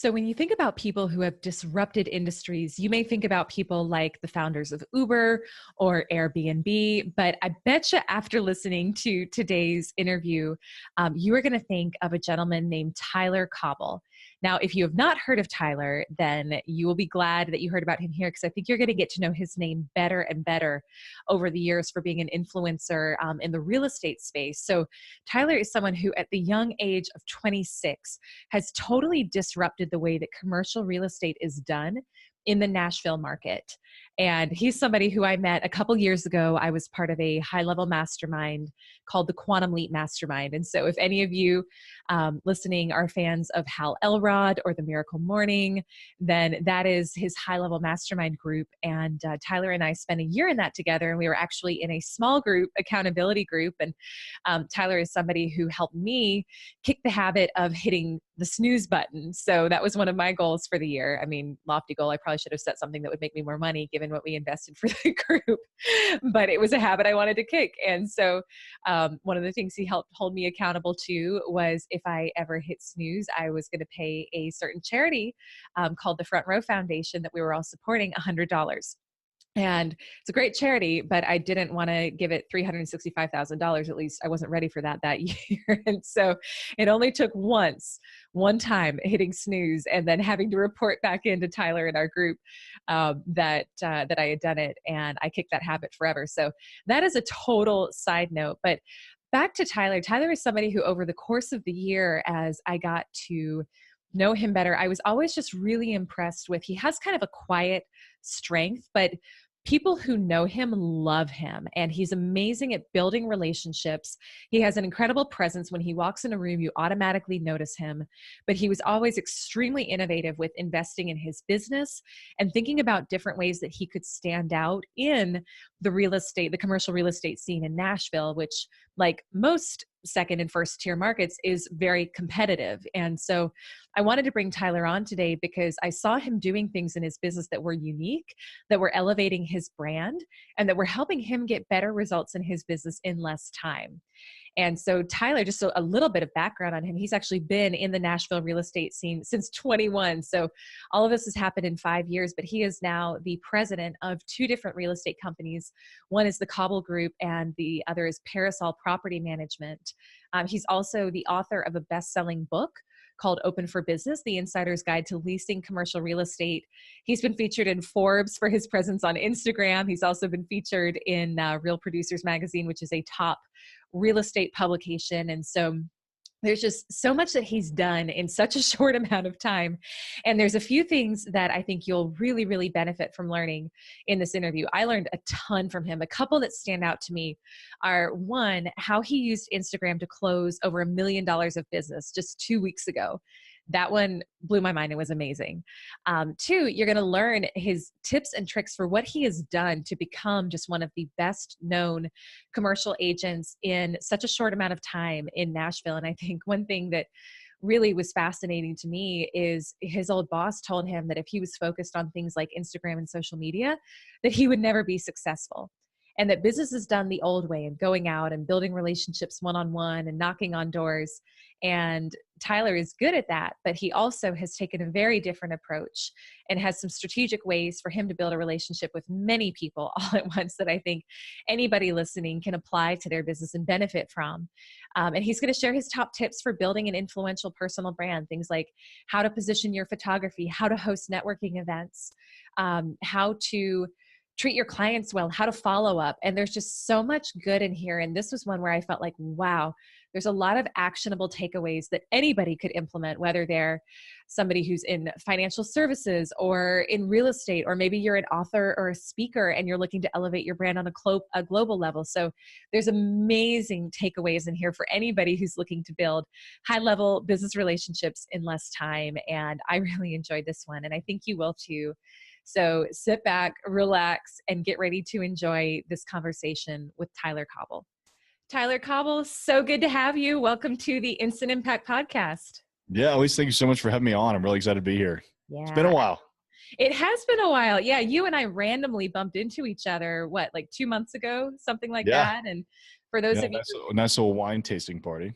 So when you think about people who have disrupted industries, you may think about people like the founders of Uber or Airbnb, but I bet you after listening to today's interview, you are going to think of a gentleman named Tyler Cauble. Now, if you have not heard of Tyler, then you will be glad that you heard about him here because I think you're going to get to know his name better and better over the years for being an influencer in the real estate space. So Tyler is someone who at the young age of 26 has totally disrupted the way that commercial real estate is done in the Nashville market. And he's somebody who I met a couple years ago. I was part of a high-level mastermind called the Quantum Leap Mastermind. And so if any of you listening are fans of Hal Elrod or the Miracle Morning, then that is his high-level mastermind group. And Tyler and I spent a year in that together, and we were actually in a small group, accountability group. And Tyler is somebody who helped me kick the habit of hitting the snooze button. So that was one of my goals for the year. I mean, lofty goal. I probably should have set something that would make me more money given what we invested for the group, but it was a habit I wanted to kick. And so one of the things he helped hold me accountable to was if I ever hit snooze, I was going to pay a certain charity called the Front Row Foundation that we were all supporting $100. And it's a great charity, but I didn't want to give it $365,000. At least I wasn't ready for that year. And so it only took one time hitting snooze and then having to report back into Tyler and our group that I had done it. And I kicked that habit forever. So that is a total side note. But back to Tyler. Tyler is somebody who over the course of the year, as I got to know him better, I was always just really impressed with, he has kind of a quiet strength, but people who know him love him, and he's amazing at building relationships. He has an incredible presence. When he walks in a room, you automatically notice him, but he was always extremely innovative with investing in his business and thinking about different ways that he could stand out in the commercial real estate scene in Nashville, which, like most second and first tier markets, is very competitive. And so I wanted to bring Tyler on today because I saw him doing things in his business that were unique, that were elevating his brand, and that were helping him get better results in his business in less time. And so Tyler, just a little bit of background on him. He's actually been in the Nashville real estate scene since 21. So all of this has happened in 5 years, but he is now the president of two different real estate companies. One is the Cauble Group and the other is Parasol Property Management. He's also the author of a best-selling book called Open for Business, The Insider's Guide to Leasing Commercial Real Estate. He's been featured in Forbes for his presence on Instagram. He's also been featured in Real Producers Magazine, which is a top real estate publication. And so there's just so much that he's done in such a short amount of time. And there's a few things that I think you'll really, really benefit from learning in this interview. I learned a ton from him. A couple that stand out to me are, one, how he used Instagram to close over $1 million of business just 2 weeks ago. That one blew my mind. It was amazing. Two, you're going to learn his tips and tricks for what he has done to become just one of the best known commercial agents in such a short amount of time in Nashville. And I think one thing that really was fascinating to me is his old boss told him that if he was focused on things like Instagram and social media, that he would never be successful. And that business is done the old way, and going out and building relationships one-on-one and knocking on doors. And Tyler is good at that, but he also has taken a very different approach and has some strategic ways for him to build a relationship with many people all at once that I think anybody listening can apply to their business and benefit from. And he's going to share his top tips for building an influential personal brand, things like how to position your photography, how to host networking events, how to treat your clients well, how to follow up. And there's just so much good in here. And this was one where I felt like, wow, there's a lot of actionable takeaways that anybody could implement, whether they're somebody who's in financial services or in real estate, or maybe you're an author or a speaker and you're looking to elevate your brand on a global level. So there's amazing takeaways in here for anybody who's looking to build high-level business relationships in less time. And I really enjoyed this one, and I think you will too. So sit back, relax, and get ready to enjoy this conversation with Tyler Cauble. Tyler Cauble, so good to have you. Welcome to the Instant Impact Podcast. Yeah, Elyse, thank you so much for having me on. I'm really excited to be here. Yeah. It's been a while. It has been a while. Yeah, you and I randomly bumped into each other, like 2 months ago, something like that. And for those of you, nice little wine tasting party.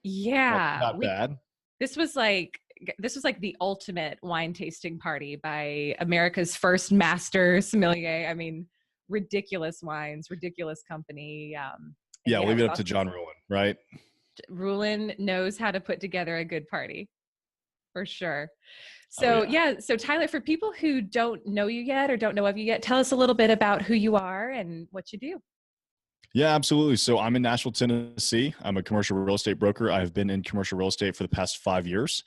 yeah, Not bad. This was like this was like the ultimate wine tasting party by America's first master sommelier. I mean, ridiculous wines, ridiculous company. And Yeah, yeah, it leave it was up to awesome. John Rulin, right? Rulin knows how to put together a good party for sure. Oh So yeah. yeah, so Tyler, for people who don't know you yet or don't know of you yet, tell us a little bit about who you are and what you do. Yeah, absolutely. So I'm in Nashville, Tennessee. I'm a commercial real estate broker. I've been in commercial real estate for the past 5 years.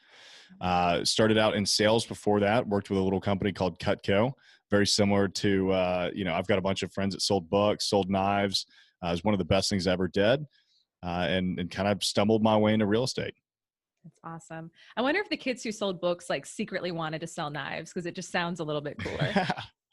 Started out in sales before that, worked with a little company called Cutco, very similar to, I've got a bunch of friends that sold books, sold knives. It was one of the best things I ever did, and kind of stumbled my way into real estate. That's awesome. I wonder if the kids who sold books like secretly wanted to sell knives because it just sounds a little bit cooler.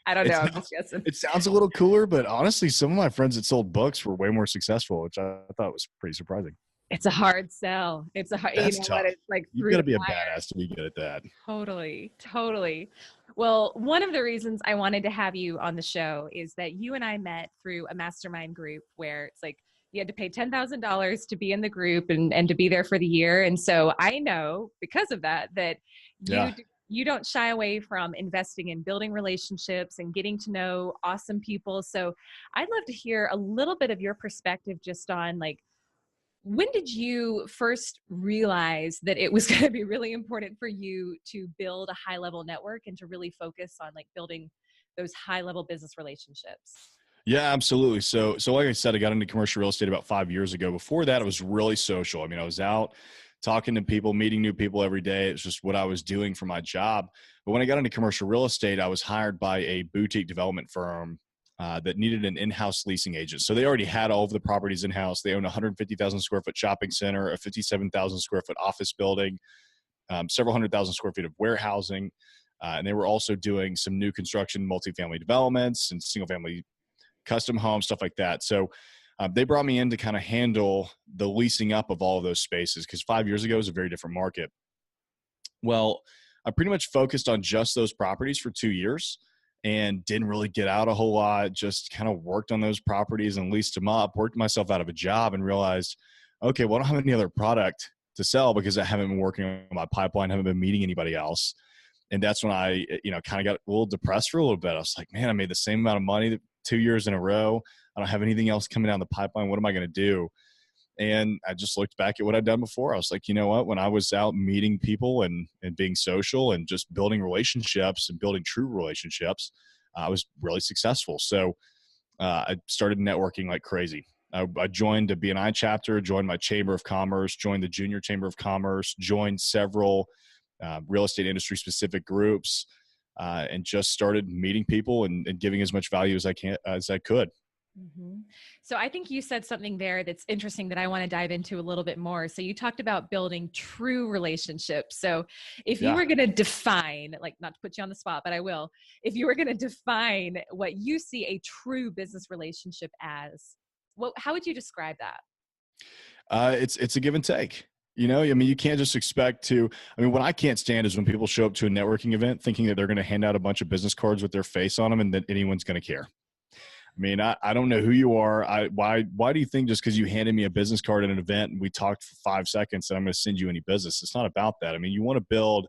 I don't it, know. I'm sounds, just guessing. it sounds a little cooler, but honestly, some of my friends that sold books were way more successful, which I thought was pretty surprising. It's a hard sell. It's a hard, you That's know what? tough. It's like You've through got to the be a fire. badass to be good at that. Totally, totally. Well, one of the reasons I wanted to have you on the show is that you and I met through a mastermind group where it's like you had to pay $10,000 to be in the group and to be there for the year. And so I know because of that, that Yeah. you don't shy away from investing in building relationships and getting to know awesome people. So I'd love to hear a little bit of your perspective just on like, when did you first realize that it was going to be really important for you to build a high level network and to really focus on like building those high level business relationships? Yeah, absolutely. So like I said, I got into commercial real estate about 5 years ago. Before that, it was really social. I mean, I was out talking to people, meeting new people every day. It's just what I was doing for my job. But when I got into commercial real estate, I was hired by a boutique development firm that needed an in-house leasing agent. So they already had all of the properties in-house. They own a 150,000 square foot shopping center, a 57,000 square foot office building, several 100,000 square feet of warehousing. And they were also doing some new construction, multifamily developments and single family custom homes, stuff like that. So they brought me in to kind of handle the leasing up of all of those spaces because 5 years ago was a very different market. Well, I pretty much focused on just those properties for 2 years and didn't really get out a whole lot, just kind of worked on those properties and leased them up, worked myself out of a job and realized, okay, well, I don't have any other product to sell because I haven't been working on my pipeline, haven't been meeting anybody else. And that's when I, kind of got a little depressed for a little bit. I was like, man, I made the same amount of money 2 years in a row. I don't have anything else coming down the pipeline. What am I going to do? And I just looked back at what I'd done before. I was like, you know what? When I was out meeting people and being social and just building relationships and building true relationships, I was really successful. So I started networking like crazy. I joined a BNI chapter, joined my chamber of commerce, joined the junior chamber of commerce, joined several real estate industry specific groups, and just started meeting people and giving as much value as I could. Mm-hmm. So I think you said something there that's interesting that I want to dive into a little bit more. So you talked about building true relationships. So if you Yeah. were going to define, like not to put you on the spot, but I will, if you were going to define what you see a true business relationship as, how would you describe that? It's a give and take. I mean, you can't just expect to. I mean, what I can't stand is when people show up to a networking event thinking that they're going to hand out a bunch of business cards with their face on them and that anyone's going to care. I mean, I don't know who you are. Why do you think just because you handed me a business card at an event and we talked for 5 seconds that I'm going to send you any business? It's not about that. I mean, you want to build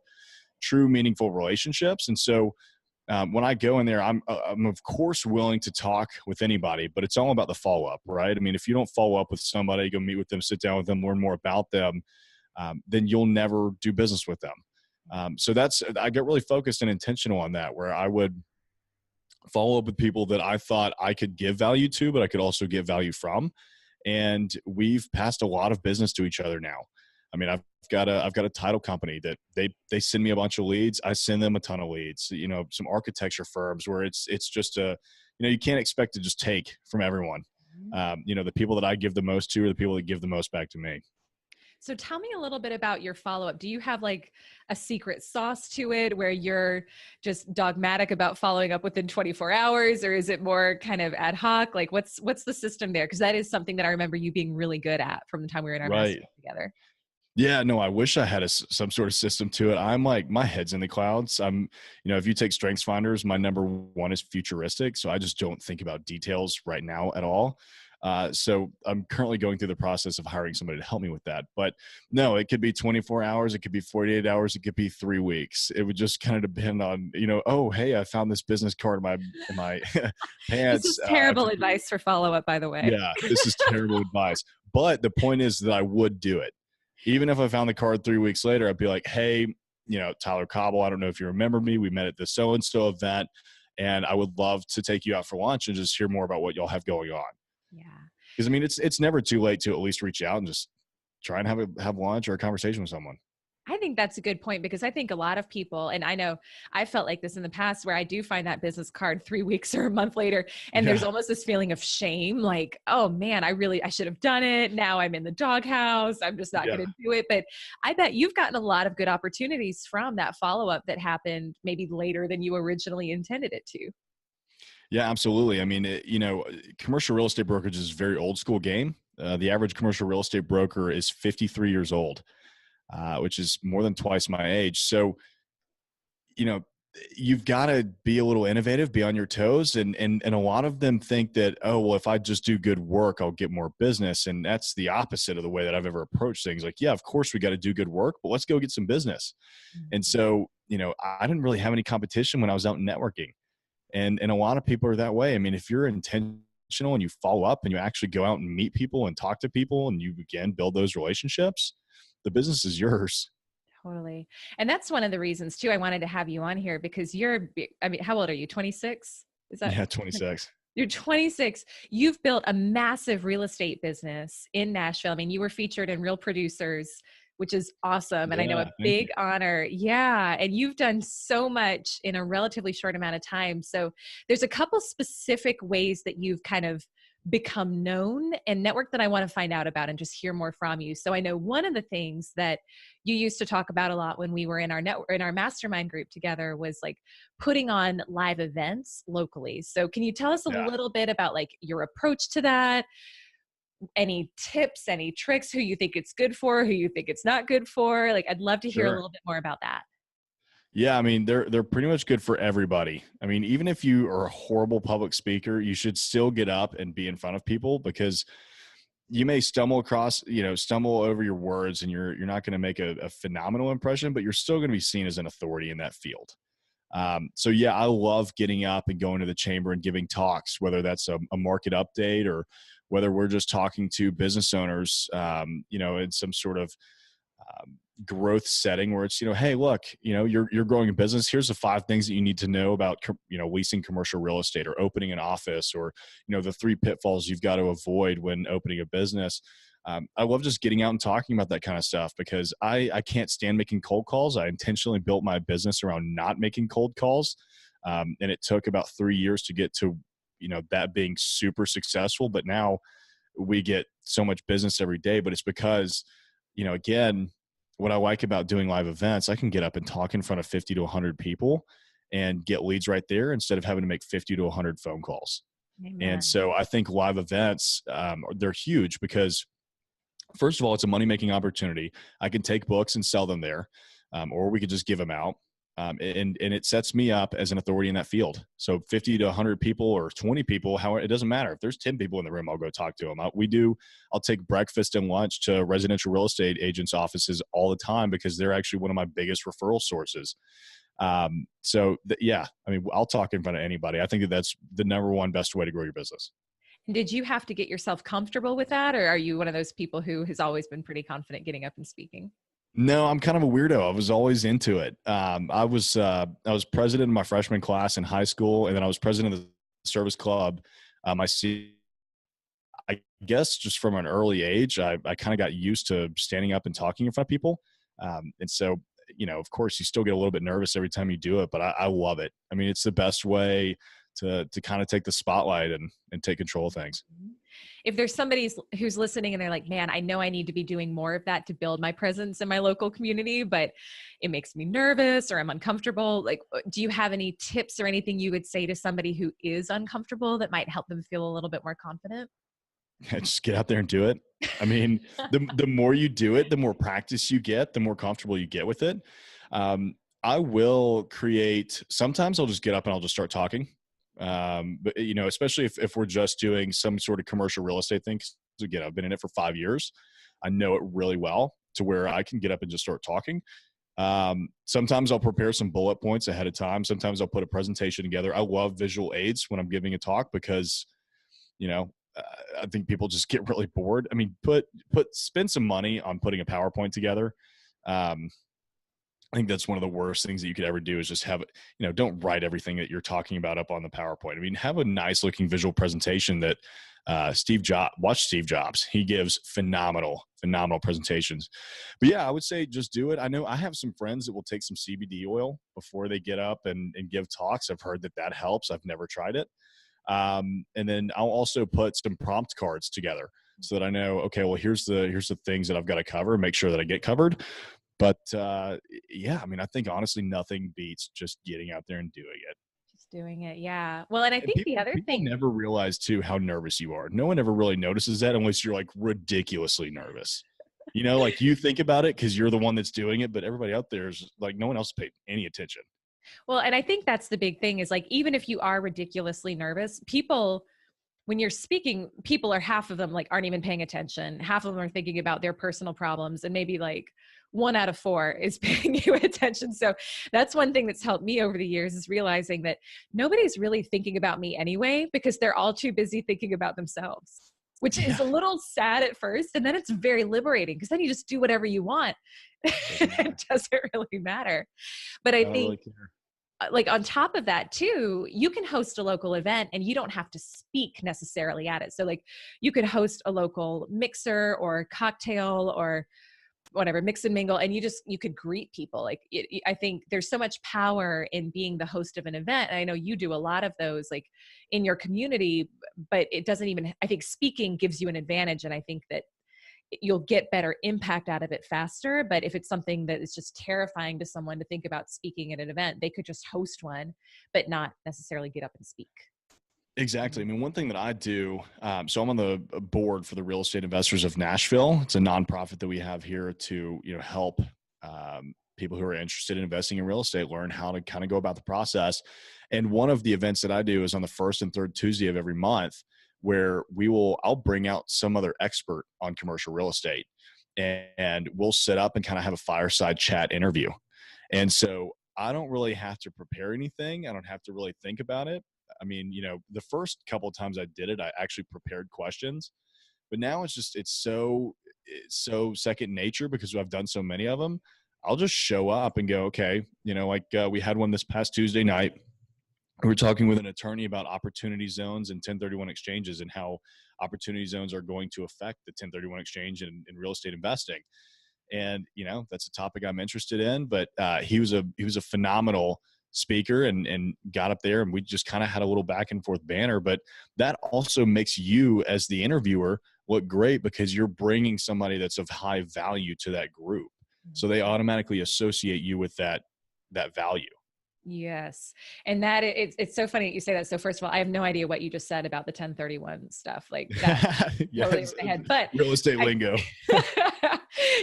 true, meaningful relationships. And so when I go in there, I'm of course willing to talk with anybody, but it's all about the follow up, right? I mean, if you don't follow up with somebody, go meet with them, sit down with them, learn more about them, then you'll never do business with them. So I get really focused and intentional on that, where I would follow up with people that I thought I could give value to, but I could also get value from. And we've passed a lot of business to each other now. I mean, I've got a title company that they send me a bunch of leads. I send them a ton of leads, some architecture firms where it's just you can't expect to just take from everyone. The people that I give the most to are the people that give the most back to me. So tell me a little bit about your follow-up. Do you have like a secret sauce to it where you're just dogmatic about following up within 24 hours, or is it more kind of ad hoc? Like what's the system there? Because that is something that I remember you being really good at from the time we were in our Right. mastermind together. Yeah, no, I wish I had some sort of system to it. I'm like, my head's in the clouds. If you take strengths finders, my number one is futuristic. So I just don't think about details right now at all. So I'm currently going through the process of hiring somebody to help me with that. But no, it could be 24 hours. It could be 48 hours. It could be 3 weeks. It would just kind of depend on, oh, hey, I found this business card in my This pants. is terrible advice for follow-up, by the way. Yeah, this is terrible advice. But the point is that I would do it. Even if I found the card 3 weeks later, I'd be like, hey, Tyler Cauble, I don't know if you remember me. We met at the so-and-so event, and I would love to take you out for lunch and just hear more about what y'all have going on. Yeah. Because, I mean, it's never too late to at least reach out and just try and have lunch or a conversation with someone. I think that's a good point, because I think a lot of people, and I know I felt like this in the past, where I do find that business card 3 weeks or a month later, and there's almost this feeling of shame, like, oh man, I should have done it. Now I'm in the doghouse. I'm just not going to do it. But I bet you've gotten a lot of good opportunities from that follow-up that happened maybe later than you originally intended it to. Yeah, absolutely. I mean, commercial real estate brokerage is a very old school game. The average commercial real estate broker is 53 years old. Which is more than twice my age. So, you've got to be a little innovative, be on your toes. And a lot of them think that, oh, well, if I just do good work, I'll get more business. And that's the opposite of the way that I've ever approached things. Like, yeah, of course we got to do good work, but let's go get some business. And so, I didn't really have any competition when I was out networking. And a lot of people are that way. I mean, if you're intentional and you follow up and you actually go out and meet people and talk to people and you again build those relationships, the business is yours. Totally. And that's one of the reasons too, I wanted to have you on here, because how old are you? 26? Is that? Yeah, 26. You're 26. You've built a massive real estate business in Nashville. I mean, you were featured in Real Producers, which is awesome. And I know a big honor. Yeah. And you've done so much in a relatively short amount of time. So there's a couple specific ways that you've kind of become known and network that I want to find out about and just hear more from you. So I know one of the things that you used to talk about a lot when we were in our mastermind group together was like putting on live events locally. So can you tell us a little bit about like your approach to that? Any tips, any tricks, who you think it's good for, who you think it's not good for? Like, I'd love to hear a little bit more about that. Yeah, I mean, they're pretty much good for everybody. I mean, even if you are a horrible public speaker, you should still get up and be in front of people, because you may stumble over your words, and you're not going to make a phenomenal impression, but you're still going to be seen as an authority in that field. So yeah, I love getting up and going to the chamber and giving talks, whether that's a market update or whether we're just talking to business owners, in some sort of growth setting where it's, hey, look, you're growing a business. Here's the 5 things that you need to know about, leasing commercial real estate or opening an office, or, the 3 pitfalls you've got to avoid when opening a business. I love just getting out and talking about that kind of stuff, because I can't stand making cold calls. I intentionally built my business around not making cold calls. And it took about 3 years to get to, that being super successful. But now we get so much business every day, but it's because, again, what I like about doing live events, I can get up and talk in front of 50 to 100 people and get leads right there instead of having to make 50 to 100 phone calls. Amen. And so I think live events, they're huge because, first of all, it's a money-making opportunity. I can take books and sell them there, or we could just give them out. And it sets me up as an authority in that field. So 50 to 100 people or 20 people, it doesn't matter. If there's 10 people in the room, I'll go talk to them. I'll take breakfast and lunch to residential real estate agents' offices all the time, because they're actually one of my biggest referral sources. Yeah, I mean, I'll talk in front of anybody. I think that's the number one best way to grow your business. Did you have to get yourself comfortable with that? Or are you one of those people who has always been pretty confident getting up and speaking? No, I'm kind of a weirdo. I was always into it. I was president of my freshman class in high school, and then I was president of the service club. I guess just from an early age, I kind of got used to standing up and talking in front of people. And so, of course, you still get a little bit nervous every time you do it, but I love it. I mean, it's the best way to kind of take the spotlight and take control of things. If there's somebody who's listening and they're like, man, I know I need to be doing more of that to build my presence in my local community, but it makes me nervous or I'm uncomfortable. Like, do you have any tips or anything you would say to somebody who is uncomfortable that might help them feel a little bit more confident? Just get out there and do it. I mean, the more you do it, the more practice you get, the more comfortable you get with it. Sometimes I'll just get up and I'll just start talking. But especially if we're just doing some sort of commercial real estate thing, 'cause again, I've been in it for 5 years. I know it really well to where I can get up and just start talking. Sometimes I'll prepare some bullet points ahead of time. Sometimes I'll put a presentation together. I love visual aids when I'm giving a talk because, you know, I think people just get really bored. I mean, spend some money on putting a PowerPoint together. I think that's one of the worst things that you could ever do is just have, don't write everything that you're talking about up on the PowerPoint. I mean, have a nice looking visual presentation that watch Steve Jobs. He gives phenomenal presentations. But yeah, I would say just do it. I know I have some friends that will take some CBD oil before they get up and give talks. I've heard that helps. I've never tried it. And then I'll also put some prompt cards together so that I know, okay, well, here's the things that I've got to cover, make sure that I get covered. But yeah, I mean, I think honestly, nothing beats just getting out there and doing it. Just doing it. Yeah. Well, and I think the other thing, people never realize too how nervous you are. No one ever really notices that unless you're like ridiculously nervous. Like you think about it because you're the one that's doing it, but everybody out there is like, no one else paid any attention. Well, and I think that's the big thing is like, even if you are ridiculously nervous, when you're speaking, people are half of them like aren't even paying attention. Half of them are thinking about their personal problems, and maybe like 1 out of 4 is paying you attention. So that's one thing that's helped me over the years is realizing that nobody's really thinking about me anyway, because they're all too busy thinking about themselves, which is a little sad at first. And then it's very liberating because then you just do whatever you want. It doesn't really matter. But I think really care. Like on top of that too, you can host a local event and you don't have to speak necessarily at it. So like you could host a local mixer or cocktail or whatever, mix and mingle. And you could greet people. Like I think there's so much power in being the host of an event. And I know you do a lot of those like in your community, but it doesn't even, I think speaking gives you an advantage. And I think that you'll get better impact out of it faster. But if it's something that is just terrifying to someone to think about speaking at an event, they could just host one, but not necessarily get up and speak. Exactly. I mean, one thing that I do, so I'm on the board for the Real Estate Investors of Nashville. It's a nonprofit that we have here to, help people who are interested in investing in real estate learn how to kind of go about the process. And one of the events that I do is on the first and third Tuesday of every month, where I'll bring out some other expert on commercial real estate, and we'll set up and kind of have a fireside chat interview. And so I don't really have to prepare anything. I don't have to really think about it. I mean, the first couple of times I did it, I actually prepared questions, but now it's so second nature because I've done so many of them. I'll just show up and go, okay, we had one this past Tuesday night. We were talking with an attorney about opportunity zones and 1031 exchanges and how opportunity zones are going to affect the 1031 exchange in real estate investing. And, that's a topic I'm interested in, but he was a phenomenal speaker and got up there and we just kind of had a little back and forth banter. But that also makes you as the interviewer look great because you're bringing somebody that's of high value to that group. So they automatically associate you with that value. Yes. And that it's so funny that you say that. So first of all, I have no idea what you just said about the 1031 stuff. Like that totally over my head, but real estate lingo.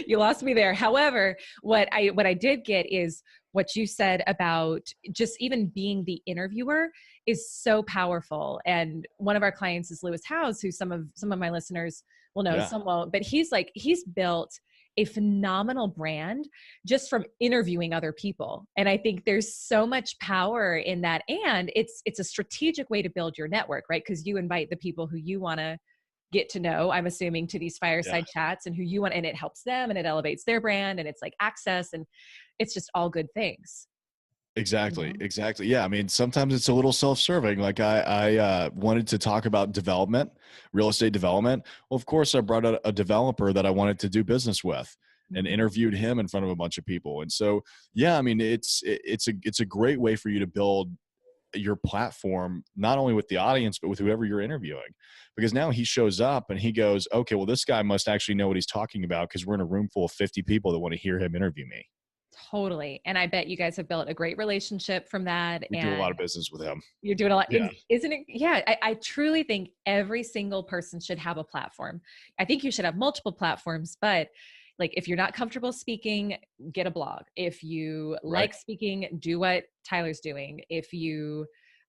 You lost me there. However, what I did get is what you said about just even being the interviewer is so powerful. And one of our clients is Lewis Howes, who some of my listeners will know, some won't, but he's built a phenomenal brand just from interviewing other people. And I think there's so much power in that. And it's a strategic way to build your network, right? Because you invite the people who you want to get to know, I'm assuming, to these fireside chats and who you want, and it helps them and it elevates their brand and it's like access and it's just all good things. Exactly. Yeah. I mean, sometimes it's a little self-serving. Like I wanted to talk about development, real estate development. Well, of course I brought out a developer that I wanted to do business with and interviewed him in front of a bunch of people. And so, yeah, I mean, it's a great way for you to build your platform, not only with the audience, but with whoever you're interviewing, because now he shows up and he goes, okay, well, this guy must actually know what he's talking about because we're in a room full of 50 people that want to hear him interview me. Totally. And I bet you guys have built a great relationship from that. We do a lot of business with him. You're doing a lot. Yeah. Isn't it? Yeah. I truly think every single person should have a platform. I think you should have multiple platforms, but like, if you're not comfortable speaking, get a blog. If you like speaking, do what Tyler's doing. If you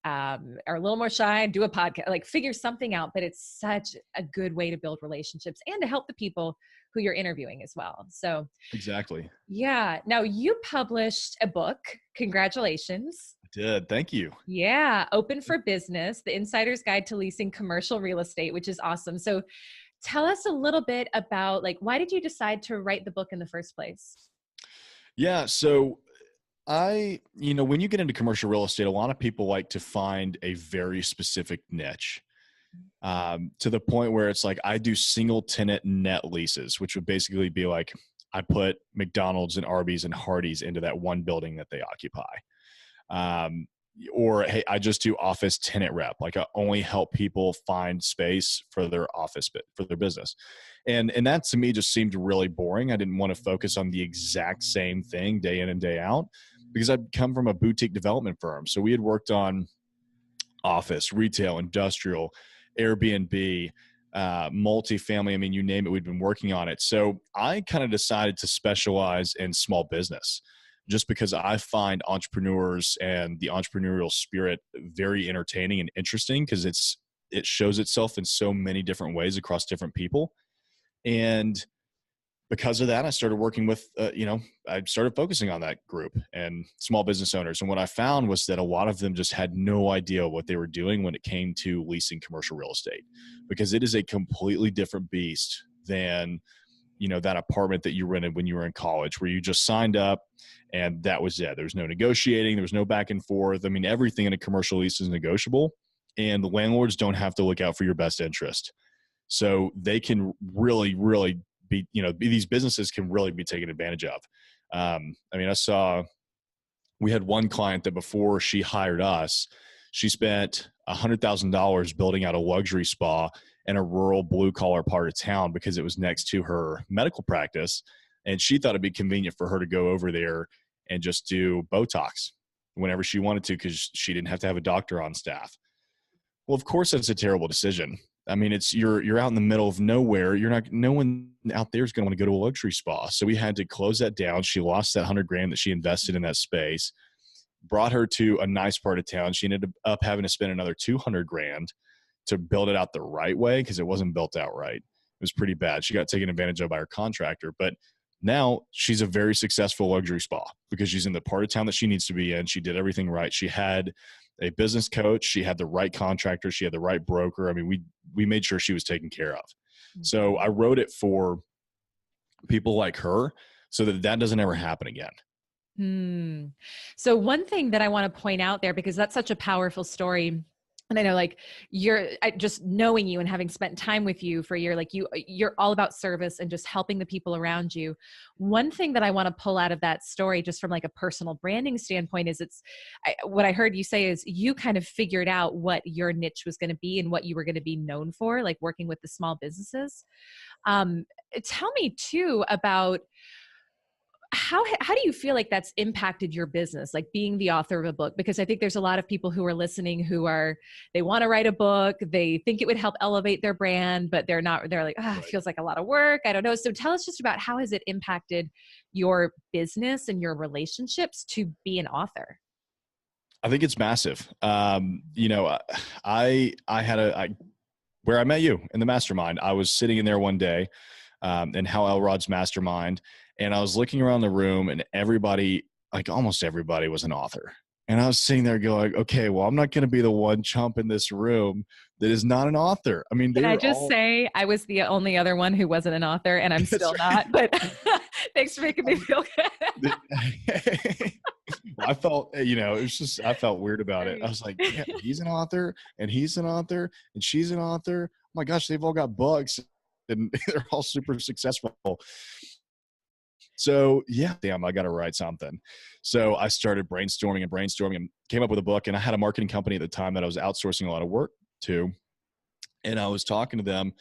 are a little more shy and do a podcast, like figure something out. But it's such a good way to build relationships and to help the people who you're interviewing as well. So Exactly. yeah. Now you published a book. Congratulations. I did. Thank you. Yeah. Open for Business, The Insider's Guide to Leasing Commercial Real Estate, which is awesome. So tell us a little bit about like, why did you decide to write the book in the first place? Yeah. So when you get into commercial real estate, a lot of people like to find a very specific niche, to the point where it's like, I do single tenant net leases, which would basically be like, I put McDonald's and Arby's and Hardee's into that one building that they occupy. Or, hey, I just do office tenant rep. Like, I only help people find space for their office, for their business. And that to me just seemed really boring. I didn't want to focus on the exact same thing day in and day out, because I'd come from a boutique development firm. So we had worked on office, retail, industrial, Airbnb, multifamily. I mean, you name it, we'd been working on it. So I kind of decided to specialize in small business, just because I find entrepreneurs and the entrepreneurial spirit very entertaining and interesting, because it shows itself in so many different ways across different people. And because of that, I started working with, I started focusing on that group and small business owners. And what I found was that a lot of them just had no idea what they were doing when it came to leasing commercial real estate, because it is a completely different beast than, that apartment that you rented when you were in college, where you just signed up and that was it. There was no negotiating. There was no back and forth. I mean, everything in a commercial lease is negotiable, and the landlords don't have to look out for your best interest. So they can really, really be, these businesses can really be taken advantage of. We had one client that before she hired us, she spent $100,000 building out a luxury spa in a rural blue collar part of town, because it was next to her medical practice. And she thought it'd be convenient for her to go over there and just do Botox whenever she wanted to, because she didn't have to have a doctor on staff. Well, of course, that's a terrible decision. I mean, you're out in the middle of nowhere. No one out there is going to want to go to a luxury spa. So we had to close that down. She lost that $100,000 that she invested in that space, brought her to a nice part of town. She ended up having to spend another $200,000 to build it out the right way, because it wasn't built out right. It was pretty bad. She got taken advantage of by her contractor, but now she's a very successful luxury spa because she's in the part of town that she needs to be in. She did everything right. She had a business coach. She had the right contractor. She had the right broker. I mean, we made sure she was taken care of. Mm-hmm. So I wrote it for people like her so that doesn't ever happen again. So one thing that I want to point out there, because that's such a powerful story, and I know like just knowing you and having spent time with you for a year, like you're all about service and just helping the people around you. One thing that I want to pull out of that story, just from like a personal branding standpoint, is what I heard you say is you kind of figured out what your niche was going to be and what you were going to be known for, like working with the small businesses. Tell me too about how do you feel like that's impacted your business, like being the author of a book? Because I think there's a lot of people who are listening they want to write a book. They think it would help elevate their brand, but they're like, it feels like a lot of work. I don't know. So tell us just about how has it impacted your business and your relationships to be an author? I think it's massive. I had where I met you in the mastermind, I was sitting in there one day in Hal Elrod's mastermind, and I was looking around the room, and everybody, like almost everybody, was an author. And I was sitting there going, okay, well, I'm not going to be the one chump in this room that is not an author. I mean, can I just say I was the only other one who wasn't an author, and I'm still not, but thanks for making me feel good. I felt, I felt weird about it. I was like, yeah, he's an author and he's an author and she's an author. Oh my gosh, they've all got books and they're all super successful. So yeah, damn, I got to write something. So I started brainstorming and came up with a book. And I had a marketing company at the time that I was outsourcing a lot of work to. And I was talking to them,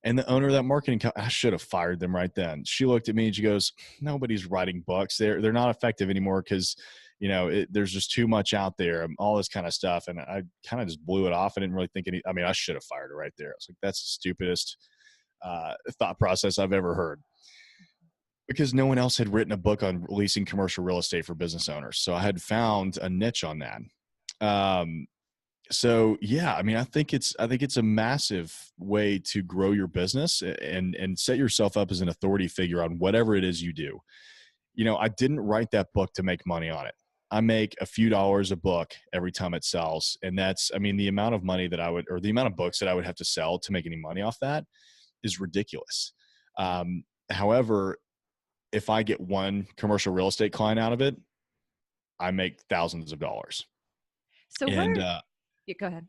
and the owner of that marketing company, I should have fired them right then. She looked at me and she goes, nobody's writing books. They're not effective anymore because, there's just too much out there and all this kind of stuff. And I kind of just blew it off. I didn't really think I should have fired her right there. I was like, that's the stupidest thought process I've ever heard. Because no one else had written a book on leasing commercial real estate for business owners. So I had found a niche on that. So yeah, I mean, I think it's a massive way to grow your business and set yourself up as an authority figure on whatever it is you do. You know, I didn't write that book to make money on it. I make a few dollars a book every time it sells. And that's, I mean, the amount of money that I would, or the amount of books that I would have to sell to make any money off that is ridiculous. However, if I get one commercial real estate client out of it, I make thousands of dollars. So what And, are, yeah, go ahead.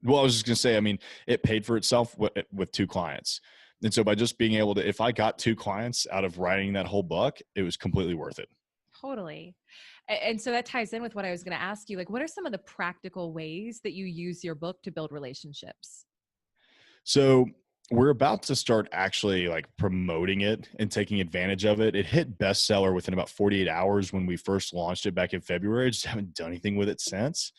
well, I was just going to say, I mean, it paid for itself with two clients. And so by just being able to, if I got two clients out of writing that whole book, it was completely worth it. Totally. And so that ties in with what I was going to ask you. Like, what are some of the practical ways that you use your book to build relationships? So we're about to start actually like promoting it and taking advantage of it. It hit bestseller within about 48 hours when we first launched it back in February. I just haven't done anything with it since.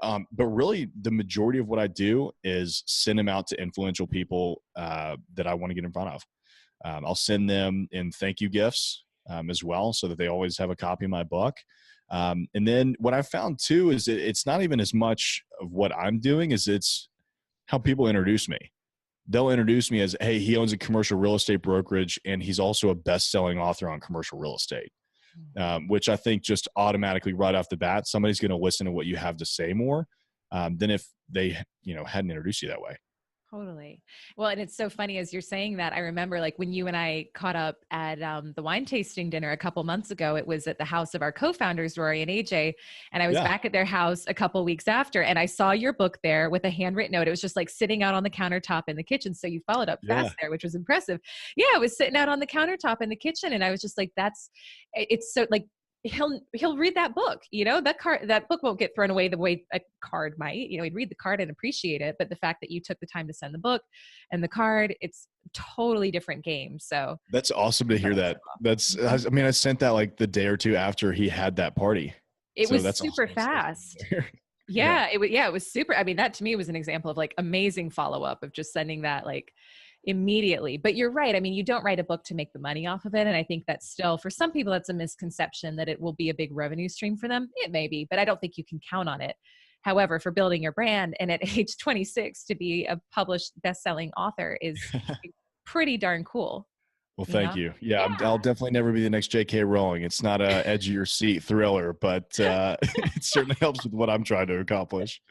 But really, the majority of what I do is send them out to influential people that I want to get in front of. I'll send them in thank you gifts as well, so that they always have a copy of my book. And then what I found too is it's not even as much of what I'm doing as it's how people introduce me. They'll introduce me as, hey, he owns a commercial real estate brokerage and he's also a best-selling author on commercial real estate. Which I think just automatically right off the bat, somebody's going to listen to what you have to say more than if they, hadn't introduced you that way. Totally. Well, and it's so funny as you're saying that. I remember like when you and I caught up at the wine tasting dinner a couple months ago. It was at the house of our co-founders, Rory and AJ. And I was Yeah. back at their house a couple weeks after, and I saw your book there with a handwritten note. It was just like sitting out on the countertop in the kitchen. So you followed up Yeah. fast there, which was impressive. Yeah, it was sitting out on the countertop in the kitchen, and I was just like, it's so like he'll read that book, that book won't get thrown away the way a card might. He'd read the card and appreciate it, but the fact that you took the time to send the book and the card, it's totally different game. So That's awesome to hear that. I mean, I sent that like the day or two after he had that party. it So was that's super awesome. fast. Yeah. It was super. I mean, that to me was an example of like amazing follow-up of just sending that like immediately. But you're right. I mean, you don't write a book to make the money off of it. And I think that's still, for some people, that's a misconception that it will be a big revenue stream for them. It may be, but I don't think you can count on it. However, for building your brand and at age 26 to be a published best-selling author is pretty darn cool. Well, thank you. Yeah, Yeah. I'll definitely never be the next J.K. Rowling. It's not a edge of your seat thriller, but it certainly helps with what I'm trying to accomplish.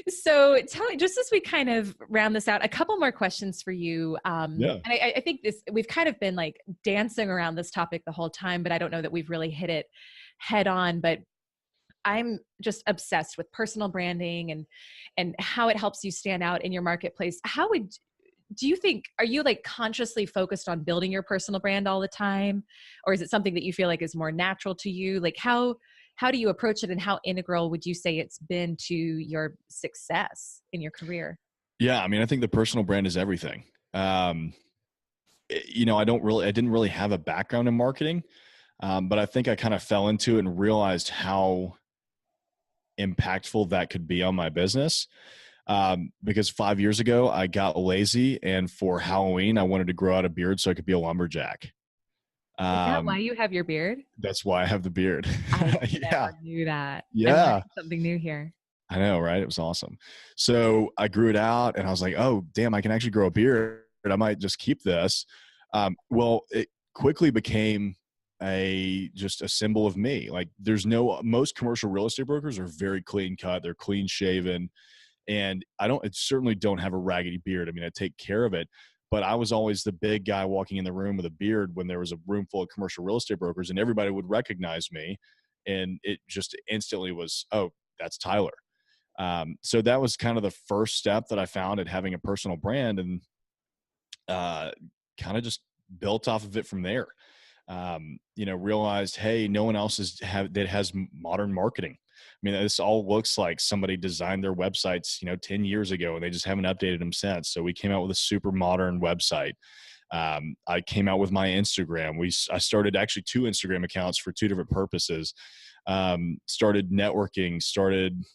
So tell me, just as we kind of round this out, a couple more questions for you. Yeah. And I think we've kind of been like dancing around this topic the whole time, but I don't know that we've really hit it head on. But I'm just obsessed with personal branding and how it helps you stand out in your marketplace. Do you think, are you like consciously focused on building your personal brand all the time? Or is it something that you feel like is more natural to you? Like how do you approach it, and how integral would you say it's been to your success in your career? Yeah. I mean, I think the personal brand is everything. I didn't really have a background in marketing, but I think I kind of fell into it and realized how impactful that could be on my business. Because 5 years ago I got lazy, and for Halloween I wanted to grow out a beard so I could be a lumberjack. Is that why you have your beard? That's why I have the beard. I Yeah. never knew that. I'm Yeah. learning something new here. I know, right? It was awesome. So I grew it out and I was like, oh, damn, I can actually grow a beard. I might just keep this. Well, it quickly became just a symbol of me. Like most commercial real estate brokers are very clean cut. They're clean shaven. And I certainly don't have a raggedy beard. I mean, I take care of it, but I was always the big guy walking in the room with a beard when there was a room full of commercial real estate brokers, and everybody would recognize me. And it just instantly was, oh, that's Tyler. So that was kind of the first step that I found at having a personal brand, and kind of just built off of it from there. Realized, hey, no one else that has modern marketing. I mean, this all looks like somebody designed their websites, 10 years ago, and they just haven't updated them since. So we came out with a super modern website. I came out with my Instagram. I started actually 2 Instagram accounts for 2 different purposes. Started networking,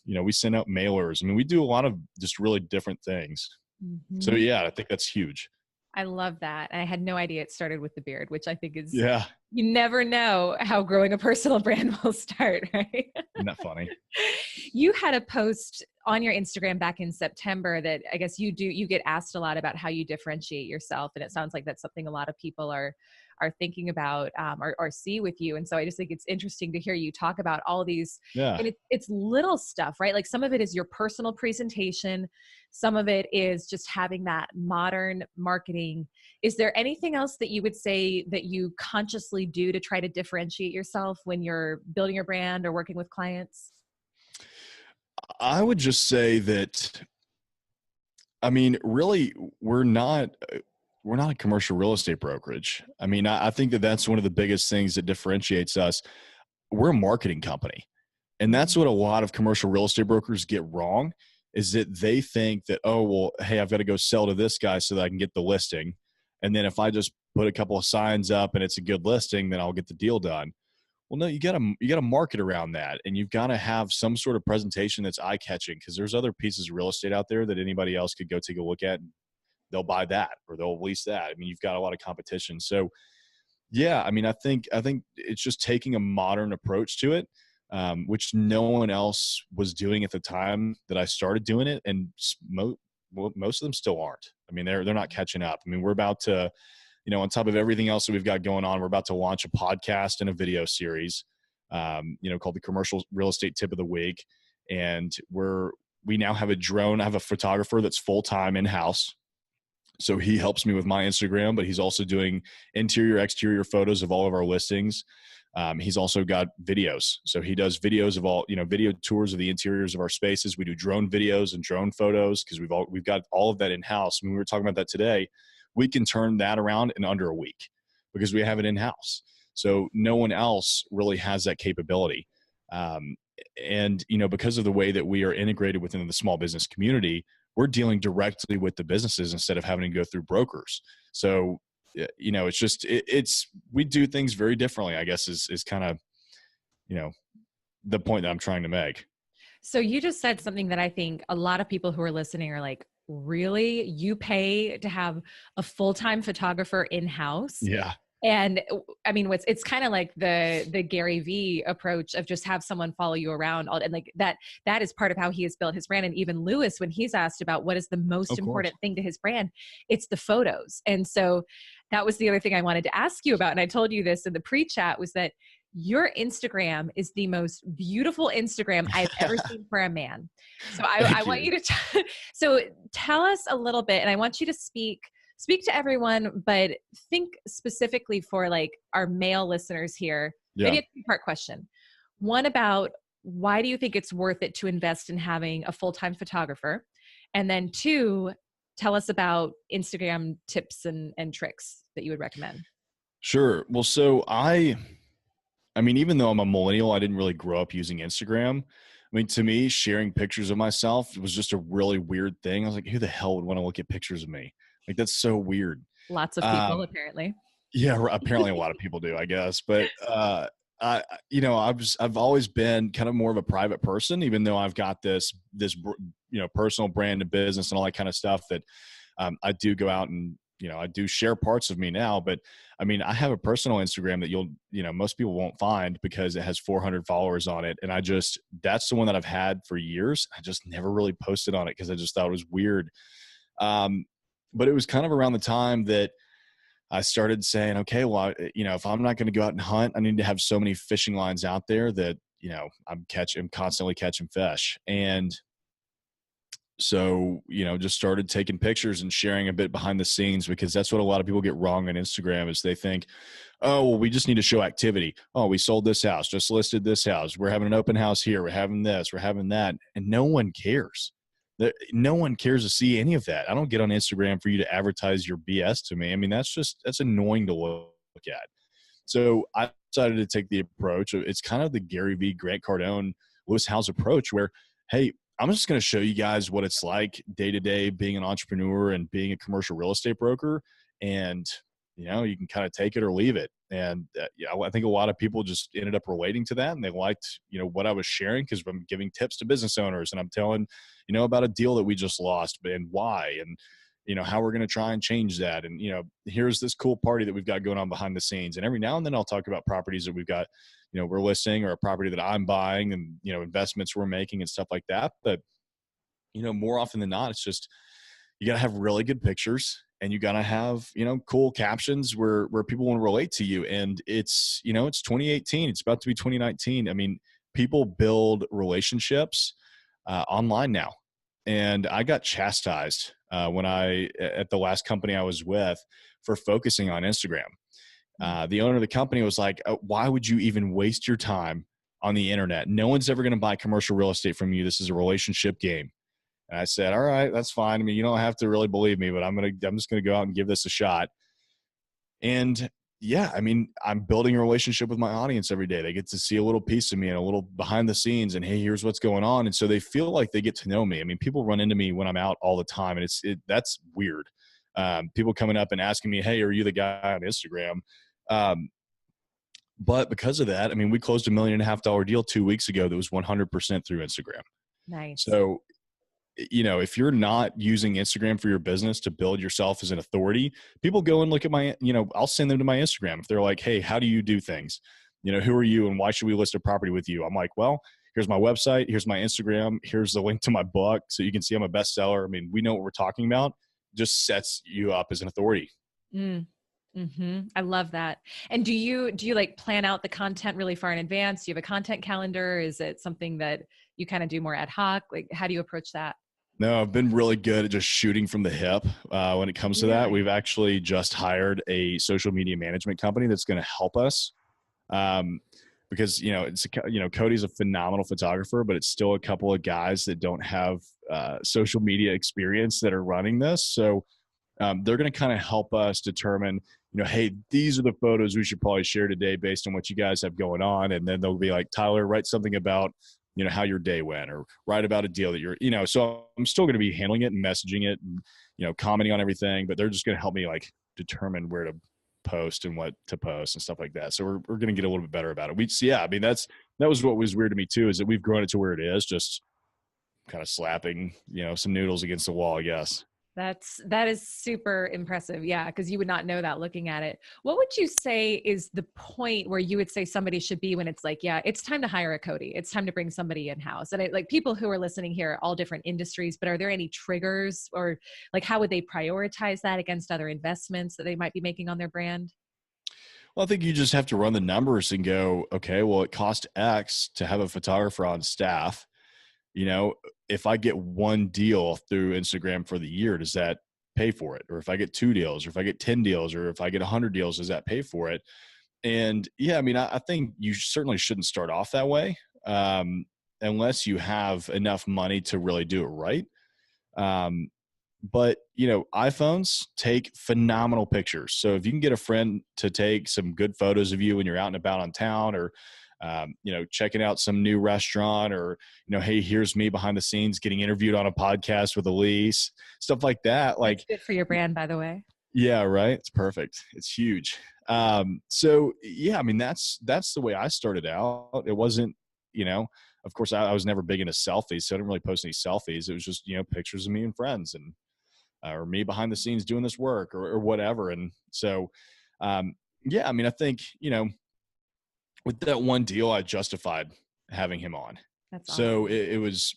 we send out mailers. I mean, we do a lot of just really different things. Mm-hmm. So yeah, I think that's huge. I love that. I had no idea it started with the beard, which I think is, Yeah. you never know how growing a personal brand will start, right? Isn't that funny? You had a post on your Instagram back in September that I guess you get asked a lot about how you differentiate yourself. And it sounds like that's something a lot of people are thinking about, or see with you. And so I just think it's interesting to hear you talk about all these, Yeah. and it's little stuff, right? Like some of it is your personal presentation. Some of it is just having that modern marketing. Is there anything else that you would say that you consciously do to try to differentiate yourself when you're building your brand or working with clients? I would just say that, I mean, really, we're not a commercial real estate brokerage. I mean, I think that that's one of the biggest things that differentiates us. We're a marketing company. And that's what a lot of commercial real estate brokers get wrong, is that they think that, oh, well, hey, I've got to go sell to this guy so that I can get the listing. And then if I just put a couple of signs up and it's a good listing, then I'll get the deal done. Well, no, you gotta market around that, and you've got to have some sort of presentation that's eye catching, because there's other pieces of real estate out there that anybody else could go take a look at, and they'll buy that or they'll lease that. I mean, you've got a lot of competition. So yeah, I mean, I think it's just taking a modern approach to it, which no one else was doing at the time that I started doing it, and most of them still aren't. I mean, they're not catching up. I mean, we're about to, on top of everything else that we've got going on, we're about to launch a podcast and a video series, called the Commercial Real Estate Tip of the Week, and we now have a drone. I have a photographer that's full time in house. So he helps me with my Instagram, but he's also doing interior, exterior photos of all of our listings. He's also got videos. So he does videos of all, video tours of the interiors of our spaces. We do drone videos and drone photos because we've got all of that in house. When we were talking about that today, we can turn that around in under a week because we have it in house. So no one else really has that capability. And because of the way that we are integrated within the small business community, we're dealing directly with the businesses instead of having to go through brokers. So, it's just, we do things very differently, I guess is kind of, the point that I'm trying to make. So you just said something that I think a lot of people who are listening are like, really? You pay to have a full-time photographer in-house? Yeah. And I mean, it's kind of like the Gary V approach of just have someone follow you around, and like that is part of how he has built his brand. And even Lewis, when he's asked about what is the most important thing to his brand, it's the photos. And so that was the other thing I wanted to ask you about. And I told you this in the pre-chat, was that your Instagram is the most beautiful Instagram I've ever seen for a man. So I want you to so tell us a little bit, and I want you to speak to everyone, but think specifically for like our male listeners here. Yeah. Maybe a two-part question. One about why do you think it's worth it to invest in having a full-time photographer? And then two, tell us about Instagram tips and tricks that you would recommend. Sure. Well, so I mean, even though I'm a millennial, I didn't really grow up using Instagram. I mean, to me, sharing pictures of myself was just a really weird thing. I was like, who the hell would want to look at pictures of me? Like, that's so weird. Lots of people, apparently. Yeah, apparently a lot of people do, I guess. But I've always been kind of more of a private person, even though I've got this personal brand and business and all that kind of stuff that I do go out and I do share parts of me now. But I mean, I have a personal Instagram that most people won't find because it has 400 followers on it, and that's the one that I've had for years. I just never really posted on it because I just thought it was weird. But it was kind of around the time that I started saying, okay, well, if I'm not going to go out and hunt, I need to have so many fishing lines out there that, I'm constantly catching fish. And so, just started taking pictures and sharing a bit behind the scenes, because that's what a lot of people get wrong on Instagram is they think, oh, well, we just need to show activity. Oh, we sold this house, just listed this house. We're having an open house here. We're having this, we're having that. And no one cares. No one cares to see any of that. I don't get on Instagram for you to advertise your BS to me. I mean, that's annoying to look at. So I decided to take the approach. It's kind of the Gary V, Grant Cardone, Lewis Howes approach where, hey, I'm just going to show you guys what it's like day to day being an entrepreneur and being a commercial real estate broker. And, you can kind of take it or leave it. And I think a lot of people just ended up relating to that, and they liked, what I was sharing, because I'm giving tips to business owners and I'm telling, about a deal that we just lost and why. And, how we're going to try and change that. And, here's this cool party that we've got going on behind the scenes. And every now and then I'll talk about properties that we've got, we're listing, or a property that I'm buying, and, investments we're making and stuff like that. But, more often than not, it's just, you got to have really good pictures, and you got to have, cool captions where people want to relate to you. And it's, it's 2018, it's about to be 2019. I mean, people build relationships online now. And I got chastised at the last company I was with, for focusing on Instagram. The owner of the company was like, why would you even waste your time on the internet? No one's ever going to buy commercial real estate from you. This is a relationship game. And I said, all right, that's fine. I mean, you don't have to really believe me, but I'm just going to go out and give this a shot. And yeah, I mean, I'm building a relationship with my audience every day. They get to see a little piece of me and a little behind the scenes, and hey, here's what's going on. And so they feel like they get to know me. I mean, people run into me when I'm out all the time, and that's weird. People coming up and asking me, hey, are you the guy on Instagram? But because of that, I mean, we closed $1.5 million deal 2 weeks ago that was 100% through Instagram. Nice. So, if you're not using Instagram for your business to build yourself as an authority, people go and look at my, I'll send them to my Instagram. If they're like, hey, how do you do things? Who are you and why should we list a property with you? I'm like, well, here's my website. Here's my Instagram. Here's the link to my book. So you can see I'm a bestseller. I mean, we know what we're talking about. Just sets you up as an authority. Mm-hmm. I love that. And do you like plan out the content really far in advance? Do you have a content calendar? Is it something that you kind of do more ad hoc? Like, how do you approach that? No, I've been really good at just shooting from the hip when it comes to that. We've actually just hired a social media management company that's going to help us because, Cody's a phenomenal photographer, but it's still a couple of guys that don't have social media experience that are running this. So they're going to kind of help us determine, hey, these are the photos we should probably share today based on what you guys have going on. And then they'll be like, Tyler, write something about how your day went, or write about a deal that so I'm still going to be handling it and messaging it and, commenting on everything, but they're just going to help me like determine where to post and what to post and stuff like that. So we're going to get a little bit better about it. I mean, that was what was weird to me too, is that we've grown it to where it is, just kind of slapping, some noodles against the wall, I guess. That is super impressive. Yeah. Because you would not know that looking at it. What would you say is the point where you would say somebody should be when it's like, yeah, it's time to hire a Cody. It's time to bring somebody in-house. And like people who are listening here are all different industries, but are there any triggers, or like, how would they prioritize that against other investments that they might be making on their brand? Well, I think you just have to run the numbers and go, okay, well, it cost X to have a photographer on staff. If I get one deal through Instagram for the year, does that pay for it? Or if I get 2 deals, or if I get 10 deals, or if I get 100 deals, does that pay for it? And yeah, I mean, I think you certainly shouldn't start off that way unless you have enough money to really do it right. But, iPhones take phenomenal pictures. So if you can get a friend to take some good photos of you when you're out and about on town, or checking out some new restaurant, or, hey, here's me behind the scenes getting interviewed on a podcast with Elyse, stuff like that. Like, it's good for your brand, by the way. Yeah, right. It's perfect. It's huge. So yeah, I mean, that's the way I started out. It wasn't, of course I was never big into selfies, so I didn't really post any selfies. It was just, pictures of me and friends, and, or me behind the scenes doing this work, or whatever. And so, yeah, I mean, I think, with that one deal, I justified having him on. That's so awesome. it was,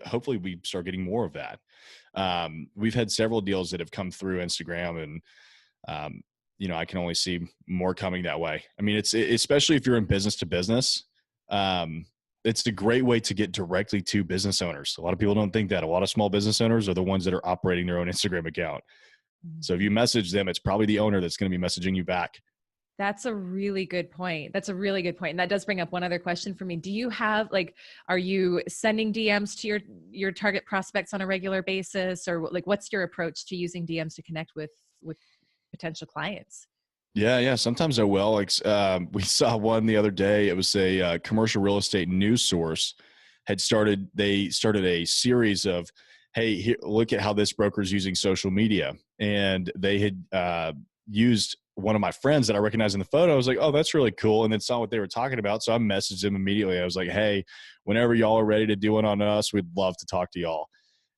hopefully we start getting more of that. We've had several deals that have come through Instagram, and, I can only see more coming that way. I mean, especially if you're in business to business, it's a great way to get directly to business owners. A lot of people don't think that. A lot of small business owners are the ones that are operating their own Instagram account. So if you message them, it's probably the owner that's going to be messaging you back. That's a really good point. That's a really good point. And that does bring up one other question for me. Do you have are you sending DMs to your target prospects on a regular basis, or what's your approach to using DMs to connect with potential clients? Yeah. Sometimes I will. We saw one the other day. It was a commercial real estate news source they started a series of, hey, here, look at how this broker is using social media. And they had used one of my friends that I recognized in the photo. I was like, oh, that's really cool. And then saw what they were talking about. So I messaged them immediately. I was like, hey, whenever y'all are ready to do it on us, we'd love to talk to y'all.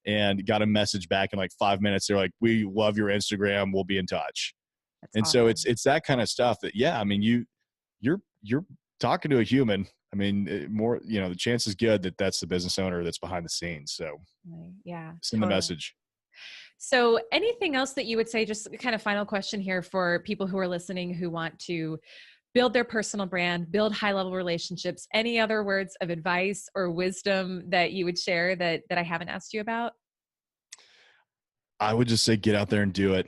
and got a message back in like 5 minutes. They're like, "We love your Instagram. We'll be in touch." That's And so awesome. it's that kind of stuff that, yeah, I mean, you're talking to a human. I mean, more, the chance is good that that's the business owner that's behind the scenes. So Right. Yeah, send the totally. message. So anything else that you would say, just kind of final question here for people who are listening who want to build their personal brand, build high level relationships, any other words of advice or wisdom that you would share that I haven't asked you about? I would just say, get out there and do it.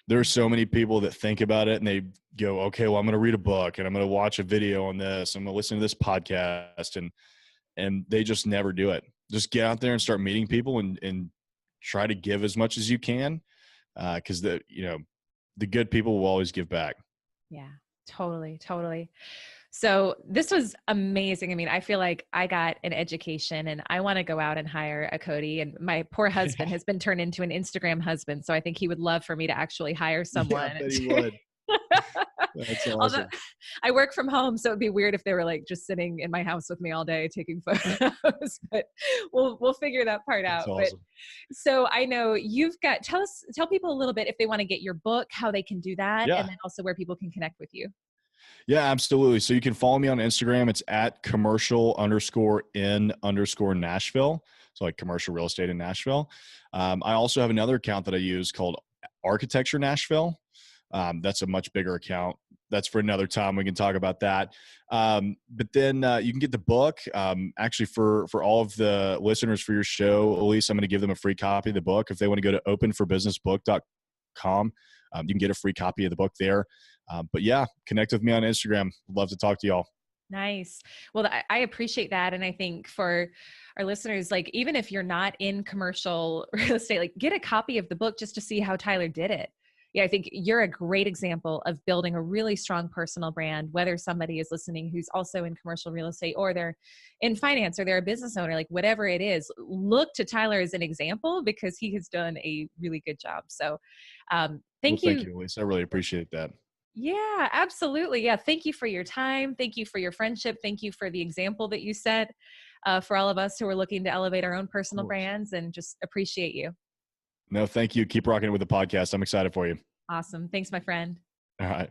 There are so many people that think about it and they go, okay, well, I'm going to read a book and I'm going to watch a video on this. I'm going to listen to this podcast, and they just never do it. Just get out there and start meeting people and try to give as much as you can. Cause the good people will always give back. Yeah, totally, totally. So this was amazing. I mean, I feel like I got an education and I want to go out and hire a Cody. And my poor husband has been turned into an Instagram husband. So I think he would love for me to actually hire Yeah, I someone. bet he would. That's Although awesome. I work from home, so it'd be weird if they were like just sitting in my house with me all day taking photos, but we'll figure that part That's out. But awesome. so I know you've got, tell people a little bit if they want to get your book, how they can do that, and Yeah. then also where people can connect with you. Yeah, absolutely. So you can follow me on Instagram. It's at commercial_in_Nashville. So like commercial real estate in Nashville. I also have another account that I use called Architecture Nashville. That's a much bigger account. That's for another time. We can talk about that. But then you can get the book. Actually, for all of the listeners for your show, Elyse, I'm going to give them a free copy of the book. If they want to go to openforbusinessbook.com, you can get a free copy of the book there. But yeah, connect with me on Instagram. Love to talk to y'all. Nice. Well, I appreciate that. And I think for our listeners, like, even if you're not in commercial real estate, like, get a copy of the book just to see how Tyler did it. Yeah, I think you're a great example of building a really strong personal brand, whether somebody is listening who's also in commercial real estate or they're in finance or they're a business owner, like whatever it is, look to Tyler as an example because he has done a really good job. So Well, thank thank you. you, Elyse. I really appreciate that. Yeah, absolutely. Yeah. Thank you for your time. Thank you for your friendship. Thank you for the example that you set for all of us who are looking to elevate our own Of personal course. brands, and just appreciate you. No, thank you. Keep rocking it with the podcast. I'm excited for you. Awesome. Thanks, my friend. All right.